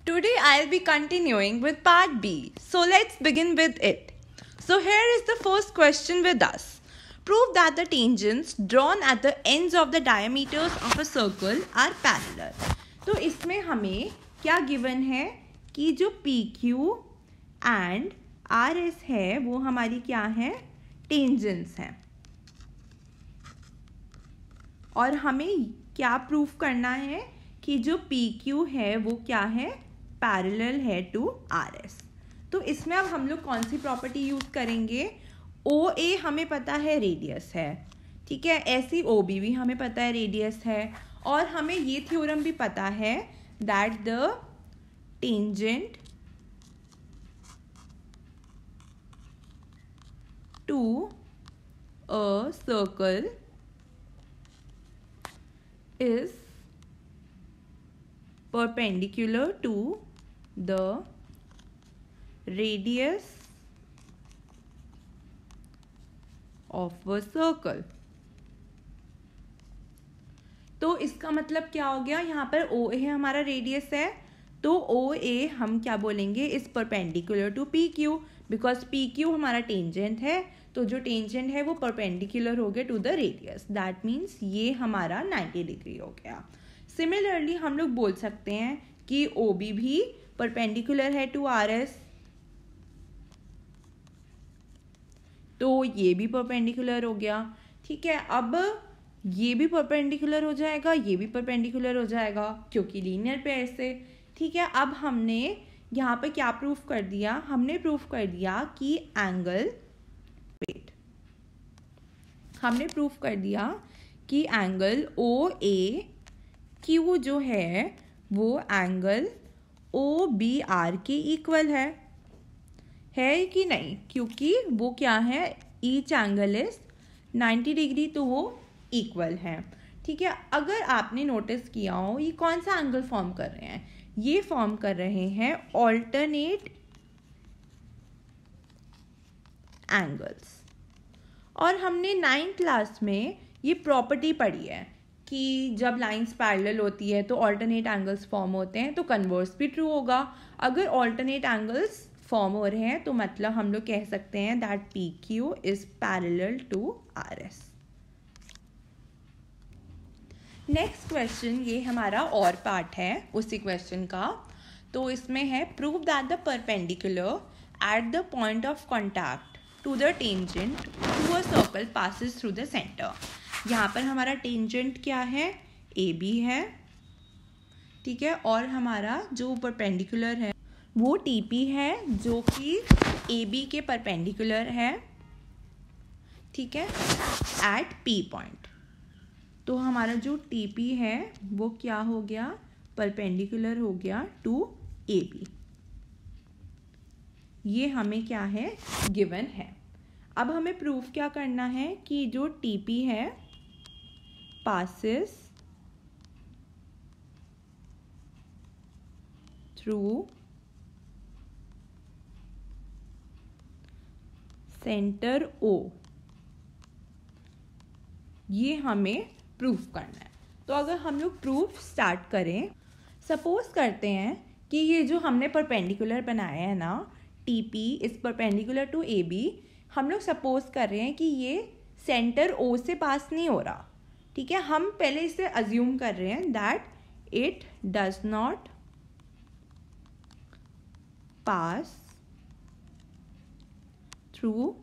Today I'll be continuing with part B. So let's begin with it. So here is the first question with us. Prove that the tangents drawn at the ends of the diameters of a circle are parallel. तो इसमें हमें क्या given है कि जो PQ and RS है वो हमारी क्या है, टेंजेंट्स हैं, और हमें क्या प्रूफ करना है कि जो PQ है वो क्या है, पैरेलल है टू RS. तो इसमें अब हम लोग कौन सी प्रॉपर्टी यूज करेंगे, OA हमें पता है रेडियस है, ठीक है, ऐसी OB भी हमें पता है रेडियस है, और हमें ये थ्योरम भी पता है that the tangent to a circle is perpendicular to the radius of a circle. तो इसका मतलब क्या हो गया, यहाँ पर OA है हमारा रेडियस है, तो OA हम क्या बोलेंगे, is perpendicular to PQ, because PQ हमारा टेंजेंट है, तो जो टेंजेंट है वो परपेंडिकुलर हो गया to the radius. That means ये हमारा 90 डिग्री हो गया. सिमिलरली हम लोग बोल सकते हैं कि OB भी परपेंडिकुलर है टू RS, तो ये भी परपेंडिकुलर हो गया. ठीक है, अब ये भी परपेंडिकुलर हो जाएगा, ये भी परपेंडिकुलर हो जाएगा क्योंकि लीनियर पेयर से. ठीक है, अब हमने यहाँ पे क्या प्रूफ कर दिया, हमने प्रूफ कर दिया कि एंगल, हमने प्रूफ कर दिया कि एंगल OAQ जो है वो एंगल OBR के इक्वल है कि नहीं, क्योंकि वो क्या है, ईच एंगल इज 90 डिग्री, तो वो इक्वल है. ठीक है, अगर आपने नोटिस किया हो ये कौन सा एंगल फॉर्म कर रहे हैं, ये फॉर्म कर रहे हैं ऑल्टरनेट एंगल्स. और हमने 9th क्लास में ये प्रॉपर्टी पढ़ी है कि जब लाइंस पैरेलल होती है तो ऑल्टरनेट एंगल्स फॉर्म होते हैं, तो कन्वर्स भी ट्रू होगा. अगर ऑल्टरनेट एंगल्स फॉर्म हो रहे हैं तो मतलब हम लोग कह सकते हैं that PQ is parallel to RS. Next question, ये हमारा और पार्ट है उसी क्वेश्चन का. तो इसमें है prove that the perpendicular at the point of contact to the tangent to a circle passes through the centre. यहाँ पर हमारा टेंजेंट क्या है, AB है, ठीक है, और हमारा जो परपेंडिकुलर है वो TP है जो कि AB के परपेंडिकुलर है, ठीक है, एट P पॉइंट. तो हमारा जो TP है वो क्या हो गया, परपेंडिकुलर हो गया टू AB. ये हमें क्या है, गिवन है. अब हमें प्रूफ क्या करना है कि जो TP है पासिस थ्रू सेंटर O, ये हमें प्रूफ करना है. तो अगर हम लोग प्रूफ स्टार्ट करें, सपोज करते हैं कि ये जो हमने परपेंडिकुलर बनाया है ना, TP is perpendicular to AB, हम लोग सपोज कर रहे हैं कि ये सेंटर O से पास नहीं हो रहा. ठीक है, हम पहले इसे अज्यूम कर रहे हैं that it does not pass through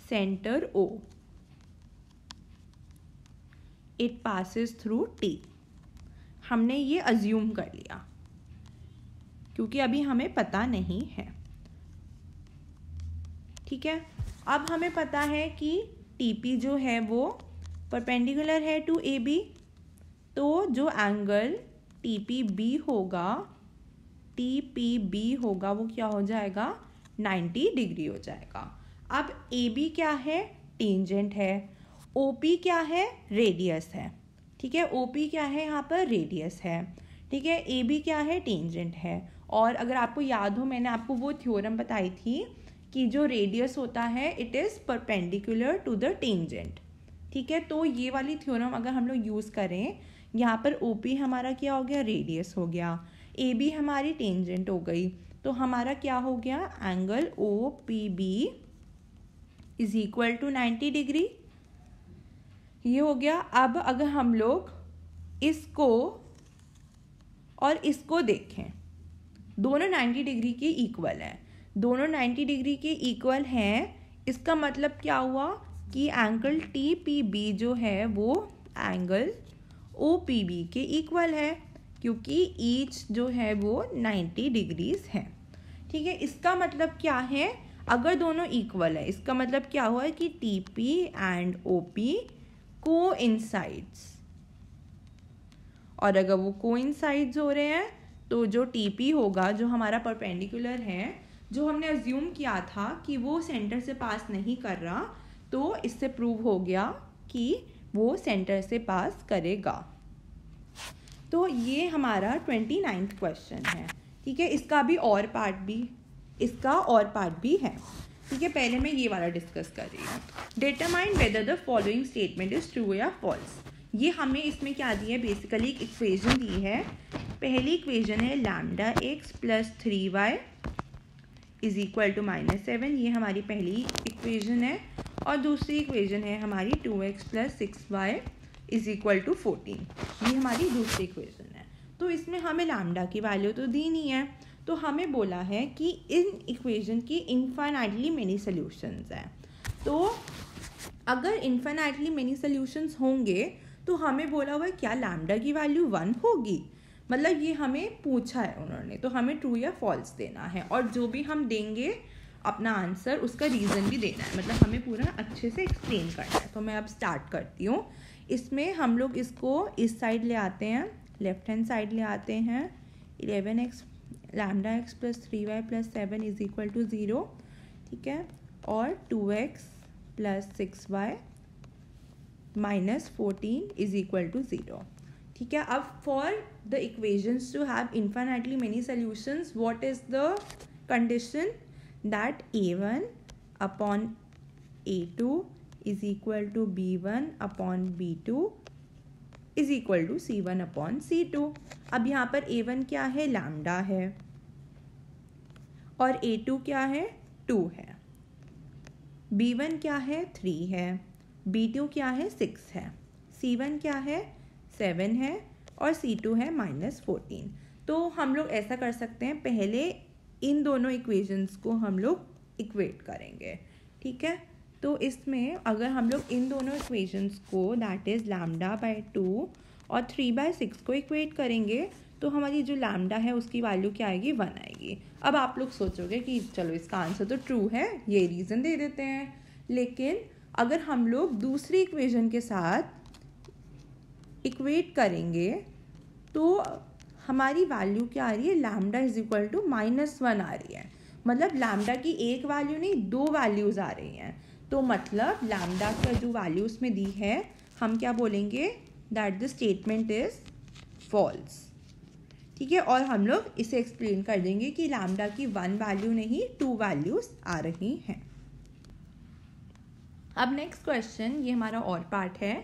centre O, it passes through T. हमने ये अज्यूम कर लिया क्योंकि अभी हमें पता नहीं है. ठीक है, अब हमें पता है कि TP जो है वो परपेंडिकुलर है टू AB, तो जो एंगल TPB होगा, TPB होगा, वो क्या हो जाएगा, 90 डिग्री हो जाएगा. अब AB क्या है, टेंजेंट है, OP क्या है, रेडियस है. ठीक है, OP क्या है, यहाँ पर रेडियस है. ठीक है, AB क्या है, टेंजेंट है. और अगर आपको याद हो, मैंने आपको वो थ्योरम बताई थी कि जो रेडियस होता है it is perpendicular to the tangent. ठीक है, तो ये वाली थ्योरम अगर हम लोग यूज़ करें, यहाँ पर ओ पी हमारा क्या हो गया, रेडियस हो गया, ए बी हमारी टेंजेंट हो गई, तो हमारा क्या हो गया, angle O P B is equal to 90 degree, ये हो गया। अब अगर हम लोग इसको और इसको देखें, दोनों 90 डिग्री के इक्वल हैं, दोनों 90 डिग्री के इक्वल हैं, इसका मतलब क्या हुआ कि एंगल टी पी बी जो है वो एंगल ओ पी बी के इक्वल है, क्योंकि ईच जो है वो 90 डिग्रीज है। ठीक है, इसका मतलब क्या है, अगर दोनों इक्वल है इसका मतलब क्या हुआ है कि T P and O P coincides, और अगर वो कोइंसाइड्स हो रहे हैं तो जो टी पी होगा, जो हमारा परपेंडिकुलर है, जो हमने अज्यूम किया था कि वो सेंटर से पास नहीं कर रहा, तो इससे प्रूव हो गया कि वो सेंटर से पास करेगा। तो ये हमारा 29th क्वेश्चन है। ठीक है, इसका और पार्ट भी है। ठीक है, पहले मैं ये वाला डिस्कस कर रही हूँ। Determine whether the following statement is true या फॉल्स। ये हमें इसमें क्या दिया है, बेसिकली एक इक्वेशन दी है। पहली इक्वेशन है lambda x plus 3y is equal to -7, ये हमारी पहली इक्वेशन है। और दूसरी इक्वेशन है हमारी 2x plus 6y is equal to 14, ये हमारी दूसरी इक्वेशन है। तो इसमें हमें लैम्डा की वैल्यू तो दी नहीं है, तो हमें बोला है कि इन इक्वेशन की इनफाइनाइटली मेनी सॉल्यूशंस हैं। तो अगर इनफाइनाइटली मेनी सॉल्यूशंस होंगे तो हमें बोला हुआ है क्या लैम्डा की वैल्यू 1 होगी, मतलब ये हमें पूछा है उन्होंने, तो हमें ट्रू या फॉल्स देना है। और जो भी हम देंगे अपना आंसर, उसका रीज़न भी देना है, मतलब हमें पूरा अच्छे से एक्सप्लेन करना है। तो मैं अब स्टार्ट करती हूँ। इसमें हम लोग इसको इस साइड ले आते हैं, लेफ्ट हैंड साइड ले आते हैं। 11x lambda x plus 3y plus 7 is equal to 0, ठीक है, और 2x plus 6y minus 14 is equal to 0। ठीक है, अब for the equations to have infinitely many solutions, what is the condition, that a1 upon a2 is equal to b1 upon b2 is equal to c1 upon c2। अब यहाँ पर a1 क्या है, lambda है, और a2 क्या है, 2 है, b1 क्या है, 3 है, b2 क्या है, 6 है, c1 क्या है, 7 है, और c2 है -14। तो हम लोग ऐसा कर सकते हैं, पहले इन दोनों इक्वेशंस को हम लोग इक्वेट करेंगे। ठीक है, तो इसमें अगर हम लोग इन दोनों इक्वेशंस को, दैट इज़ लैम्डा बाय 2 और 3/6 को इक्वेट करेंगे, तो हमारी जो लैम्डा है उसकी वैल्यू क्या आएगी, 1 आएगी। अब आप लोग सोचोगे कि चलो इसका आंसर तो ट्रू है, ये रीज़न दे देते हैं। लेकिन अगर हम लोग दूसरी इक्वेशन के साथ इक्वेट करेंगे तो हमारी वैल्यू क्या आ रही है, लैम्डा इज इक्वल टू -1 आ रही है। मतलब लैम्डा की एक वैल्यू नहीं, 2 वैल्यूज़ आ रही हैं। तो मतलब लैम्डा का जो वैल्यू उसमें दी है, हम क्या बोलेंगे, that the statement is false. ठीक है, और हम लोग इसे एक्सप्लेन कर देंगे कि लैम्डा की 1 वैल्यू नहीं, 2 वैल्यूज़ आ रही हैं। अब नेक्स्ट क्वेश्चन, ये हमारा और पार्ट है,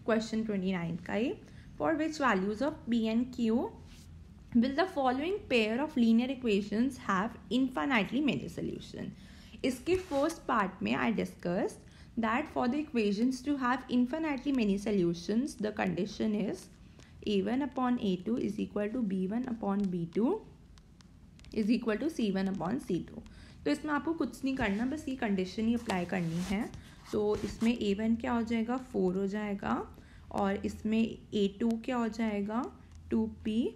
क्वेश्चन 29 का ही। For which values of P and Q will the following pair of linear equations have infinitely many solution? इसके फर्स्ट पार्ट में I discussed that for the equations to have infinitely many solutions, the condition is a1 upon a2 is equal to b1 upon b2 is equal to c1 upon c2। तो इसमें आपको कुछ नहीं करना, बस ये condition ही apply करनी है। तो इसमें a1 क्या हो जाएगा, 4 हो जाएगा, और इसमें a2 क्या हो जाएगा, 2p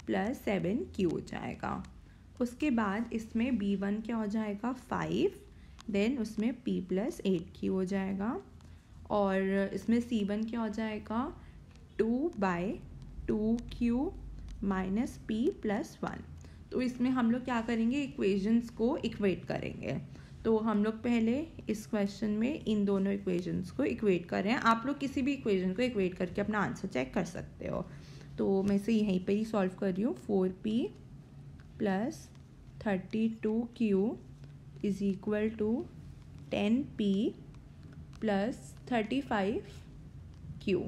प्लस 7q हो जाएगा। उसके बाद इसमें b1 क्या हो जाएगा, 5, देन उसमें p प्लस 8q हो जाएगा, और इसमें c1 क्या हो जाएगा, 2/2q माइनस p प्लस 1। तो इसमें हम लोग क्या करेंगे, इक्वेशंस को इक्वेट करेंगे। तो हम लोग पहले इस क्वेश्चन में इन दोनों इक्वेशंस को इक्वेट कर रहे हैं। आप लोग किसी भी इक्वेशन को इक्वेट करके अपना आंसर चेक कर सकते हो। तो मैं इसे यहीं पर ही सॉल्व कर रही हूँ। 4p plus 32q is equal to 10p plus 35Q,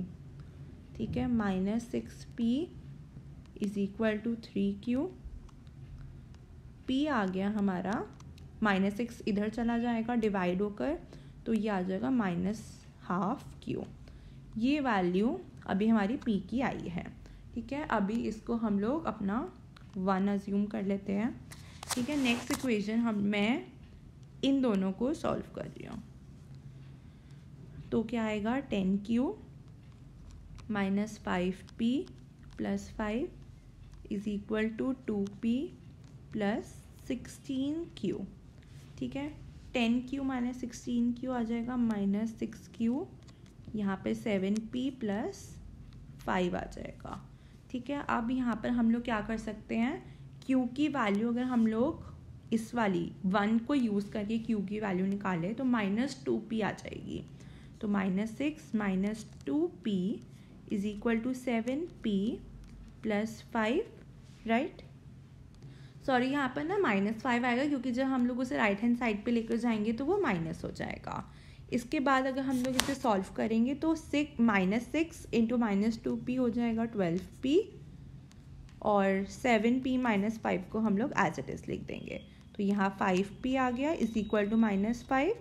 ठीक है, -6P is equal to 3Q। P आ गया हमारा, -6 इधर चला जाएगा डिवाइड होकर, तो ये आ जाएगा -12Q। ये वैल्यू अभी हमारी P की आई है, ठीक है। अभी इसको हम लोग अपना 1 अज्यूम कर लेते हैं, ठीक है। नेक्स्ट इक्वेशन मैं इन दोनों को सॉल्व कर रही हूँ, तो क्या आएगा 10Q -5P + 5 is equal to 2P + 16Q, ठीक है। 10Q - 16Q आ जाएगा -6Q, यहाँ पे 7P + 5 आ जाएगा, ठीक है। अब यहाँ पर हम लोग क्या कर सकते हैं, Q की वैल्यू अगर हम लोग इस वाली 1 को यूज़ करके Q की वैल्यू निकालें तो -2P आ जाएगी, तो -6 - 2P is equal to 7P + 5, right. Sorry, यहाँ पर ना -5 आएगा क्योंकि जब हम लोग उसे राइट हैंड साइड पे लेकर जाएंगे तो वो माइनस हो जाएगा। इसके बाद अगर हम लोग इसे सॉल्व करेंगे तो -6 × -2P हो जाएगा 12P, और 7P - 5 को हम लोग एज इट इज़ लिख देंगे, तो यहाँ 5P आ गया इज इक्वल टू -5,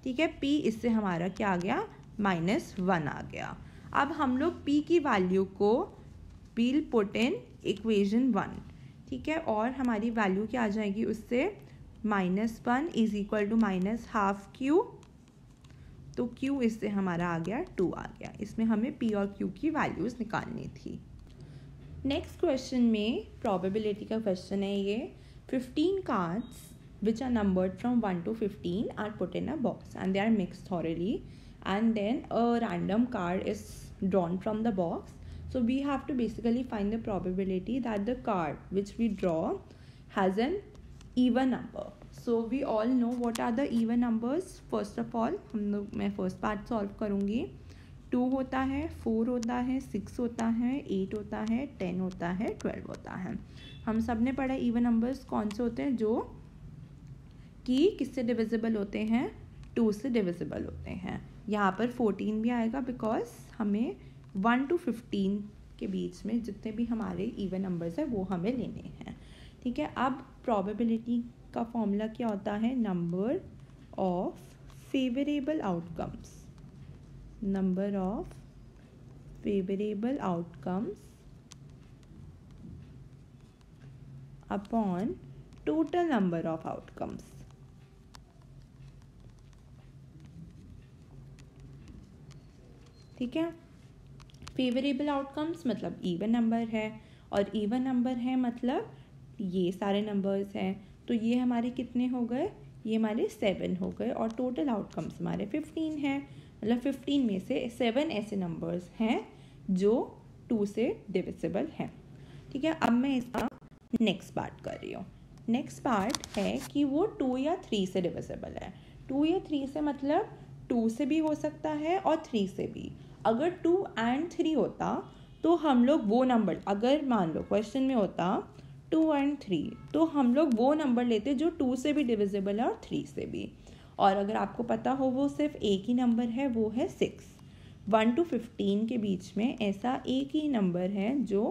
ठीक है। P इससे हमारा क्या आ गया, -1 आ गया। अब हम लोग P की वैल्यू को we'll पुट इन इक्वेशन 1, ठीक है, और हमारी वैल्यू क्या आ जाएगी उससे, -1 इज इक्वल टू -12Q, तो Q इससे हमारा आ गया 2 आ गया। इसमें हमें P और Q की वैल्यूज़ निकालनी थी। नेक्स्ट क्वेश्चन में प्रोबेबिलिटी का क्वेश्चन है ये। 15 cards which are numbered from 1 to 15 are put in a box and they are mixed thoroughly, and then a random card is drawn from the box. So we have to basically find the probability that the card which we draw has an even number. So we all know what are the even numbers. First of all मैं first part solve करूँगी। 2 होता है, 4 होता है, 6 होता है, 8 होता है, 10 होता है, 12 होता है। हम सब ने पढ़ा इवन नंबर्स कौन से होते हैं, जो कि किससे डिविजिबल होते हैं, 2 से डिविजिबल होते हैं। यहाँ पर 14 भी आएगा बिकॉज हमें 1 to 15 के बीच में जितने भी हमारे इवन नंबर्स हैं वो हमें लेने हैं, ठीक है। अब प्रोबेबिलिटी का फॉर्मूला क्या होता है, number of favourable outcomes, number of favorable outcomes upon total number of outcomes, ठीक है। फेवरेबल आउटकम्स मतलब इवन नंबर है, और इवन नंबर है मतलब ये सारे नंबर्स हैं, तो ये हमारे कितने हो गए, ये हमारे 7 हो गए, और टोटल आउटकम्स हमारे 15 हैं, मतलब 15 में से 7 ऐसे नंबर्स हैं जो 2 से डिविजिबल हैं, ठीक है। अब मैं इसका नेक्स्ट पार्ट कर रही हूँ। नेक्स्ट पार्ट है कि वो 2 या 3 से डिविजिबल है। 2 या 3 से मतलब 2 से भी हो सकता है और 3 से भी। अगर 2 and 3 होता तो हम लोग वो नंबर, अगर मान लो क्वेश्चन में होता 2 and 3, तो हम लोग वो नंबर लेते जो 2 से भी डिविजिबल है और 3 से भी। और अगर आपको पता हो वो सिर्फ एक ही नंबर है, वो है 6। 1 to 15 के बीच में ऐसा एक ही नंबर है जो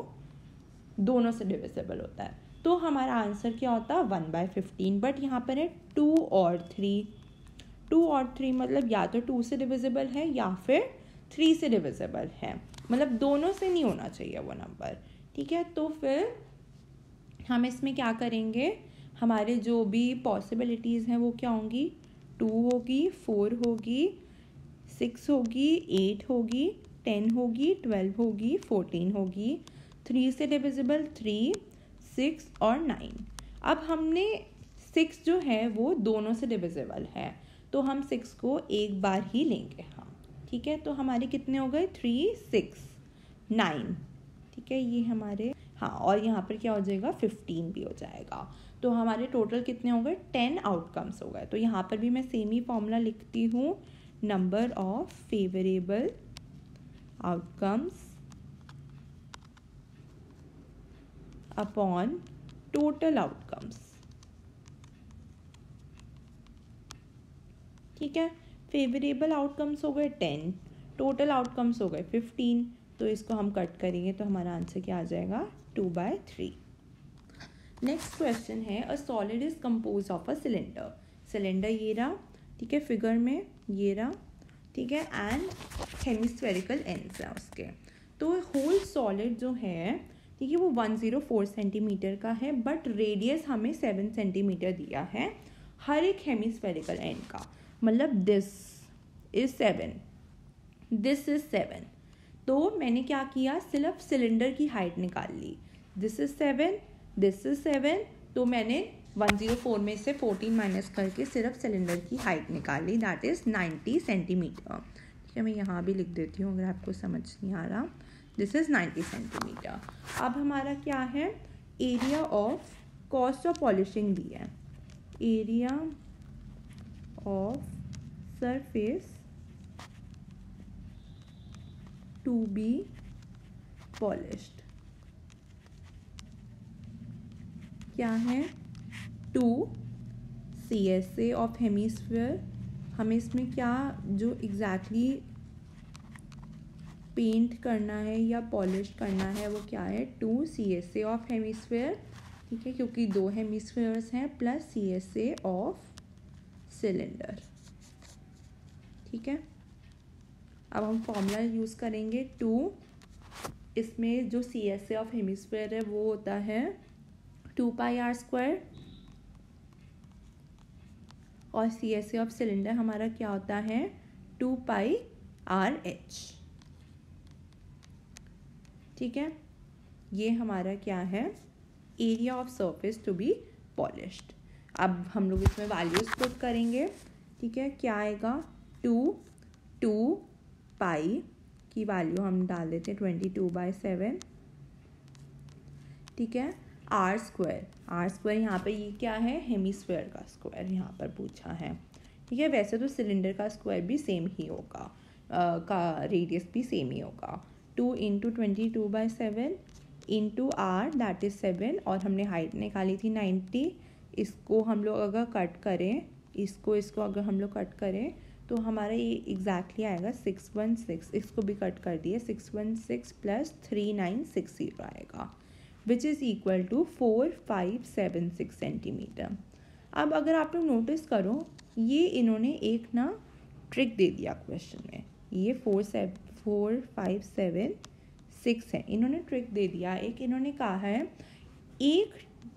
दोनों से डिविजिबल होता है, तो हमारा आंसर क्या होता है 1/15। बट यहाँ पर है 2 और 3। 2 और 3 मतलब या तो 2 से डिविजिबल है या फिर 3 से डिविजिबल है, मतलब दोनों से नहीं होना चाहिए वो नंबर, ठीक है। तो फिर हम इसमें क्या करेंगे, हमारे जो भी पॉसिबिलिटीज़ हैं वो क्या होंगी, 2 होगी, 4 होगी, 6 होगी, 8 होगी, 10 होगी, 12 होगी, 14 होगी, 3 से डिविजिबल 3, 6 और 9। अब हमने 6 जो है वो दोनों से डिविजिबल है, तो हम 6 को एक बार ही लेंगे, हाँ ठीक है। तो हमारे कितने हो गए, 3, 6, 9, ठीक है, ये हमारे, हाँ, और यहाँ पर क्या हो जाएगा 15 भी हो जाएगा। तो हमारे टोटल कितने हो गए, 10 आउटकम्स हो गए। तो यहाँ पर भी मैं सेम ही फॉर्मूला लिखती हूँ, number of favourable outcomes upon total outcomes, ठीक है। फेवरेबल आउटकम्स हो गए 10, टोटल आउटकम्स हो गए 15, तो इसको हम कट करेंगे तो हमारा आंसर क्या आ जाएगा 2/3। नेक्स्ट क्वेश्चन है a solid is compose of a cylinder. Cylinder ये रहा, ठीक है, फिगर में ये रहा, ठीक है, एंड हेमिस्फेरिकल एंड्स है उसके। तो होल सॉलिड जो है, ठीक है, वो 104 सेंटीमीटर का है, बट रेडियस हमें 7 सेंटीमीटर दिया है हर एक हेमिस्फेरिकल एंड का, मतलब दिस इज 7, दिस इज 7। तो मैंने क्या किया, सिर्फ सिलेंडर की हाइट निकाल ली, दिस इज 7, दिस इज 7, तो मैंने 104 में से 14 माइनस करके सिर्फ सिलेंडर की हाइट निकाली, दैट इज 90 सेंटीमीटर। ठीक है, मैं यहाँ भी लिख देती हूँ अगर आपको समझ नहीं आ रहा, दिस इज 90 सेंटीमीटर। अब हमारा क्या है, area of cost of polishing दी है, area of surface to be polished क्या है 2 CSA ऑफ हेमिस्फीयर। हमें इसमें क्या जो एग्जैक्टली पेंट करना है या पॉलिश करना है वो क्या है 2 CSA ऑफ हेमिस्फीयर, ठीक है, क्योंकि 2 हेमिस्फीयर्स हैं, प्लस CSA ऑफ सिलेंडर। ठीक है, अब हम फॉर्मूला यूज़ करेंगे 2, इसमें जो CSA ऑफ हेमिस्फीयर है वो होता है 2πr², और CSA ऑफ सिलेंडर हमारा क्या होता है 2πRH। ठीक है, ये हमारा क्या है area of surface to be polished. अब हम लोग इसमें वैल्यूज पुट करेंगे, ठीक है, क्या आएगा 2 पाई की वैल्यू हम डाल देते हैं 22/7, ठीक है, r² यहाँ पे ये क्या है हेमिस्फीयर का स्क्वायर यहाँ पर पूछा है, ठीक है। वैसे तो सिलेंडर का स्क्वायर भी सेम ही होगा, का रेडियस भी सेम ही होगा, 2 × 22/7 इंटू r दैट इज 7, और हमने हाइट निकाली थी 90। इसको हम लोग अगर कट करें, इसको अगर हम लोग कट करें तो हमारा ये एग्जैक्टली आएगा 616, इसको भी कट कर दिए 616 + 3960 आएगा, which is equal to 4576 centimetre. अब अगर आप लोग नोटिस करो, ये इन्होंने एक ना ट्रिक दे दिया क्वेश्चन में, ये 4576 है, इन्होंने ट्रिक दे दिया एक, इन्होंने कहा है 1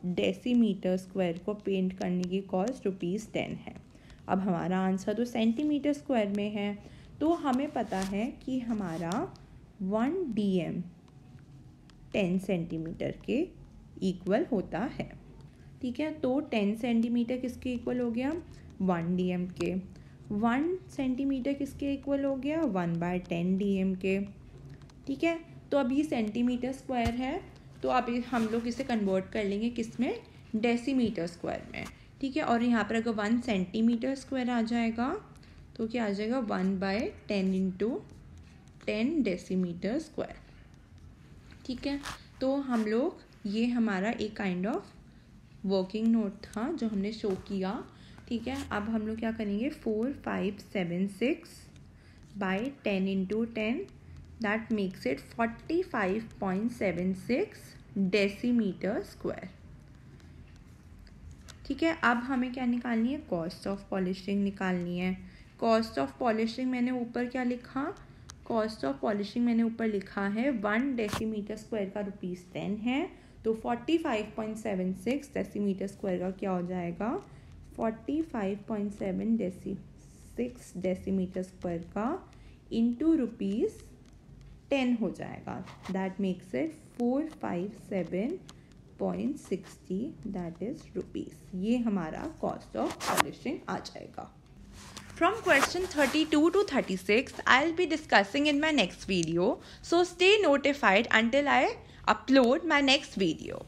डेसीमीटर स्क्वायर को पेंट करने की कॉस्ट ₹10 है। अब हमारा आंसर तो सेंटीमीटर स्क्वायर में है, तो हमें पता है कि हमारा 1 dm 10 सेंटीमीटर के इक्वल होता है। ठीक है, तो 10 सेंटीमीटर किसके इक्वल हो गया 1 dm के, 1 सेंटीमीटर किसके इक्वल हो गया 1/10 dm के। ठीक है, तो अब ये सेंटीमीटर स्क्वायर है, तो अब हम लोग इसे कन्वर्ट कर लेंगे किस में डेसीमीटर स्क्वायर में। ठीक है, और यहाँ पर अगर 1 सेंटीमीटर स्क्वायर आ जाएगा तो क्या आ जाएगा 1/10 × 10 डेसीमीटर स्क्वायर। ठीक है, तो हम लोग ये हमारा एक काइंड ऑफ वर्किंग नोट था जो हमने शो किया। ठीक है, अब हम लोग क्या करेंगे 4576/10 × 10 that makes it 45.76 decimetre square. ठीक है, अब हमें क्या निकालनी है कॉस्ट ऑफ पॉलिशिंग निकालनी है। कॉस्ट ऑफ पॉलिशिंग मैंने ऊपर क्या लिखा, कॉस्ट ऑफ पॉलिशिंग मैंने ऊपर लिखा है 1 डेसीमीटर स्क्वायर का ₹10 है, तो 45.76 डेसीमीटर स्क्वायर का क्या हो जाएगा 45.76 डेसीमीटर स्क्वायर का इंटू ₹10 हो जाएगा, that makes it 457.60 that is rupees. ये हमारा कॉस्ट ऑफ पॉलिशिंग आ जाएगा। From question 32 to 36, I'll be discussing in my next video. So stay notified until I upload my next video.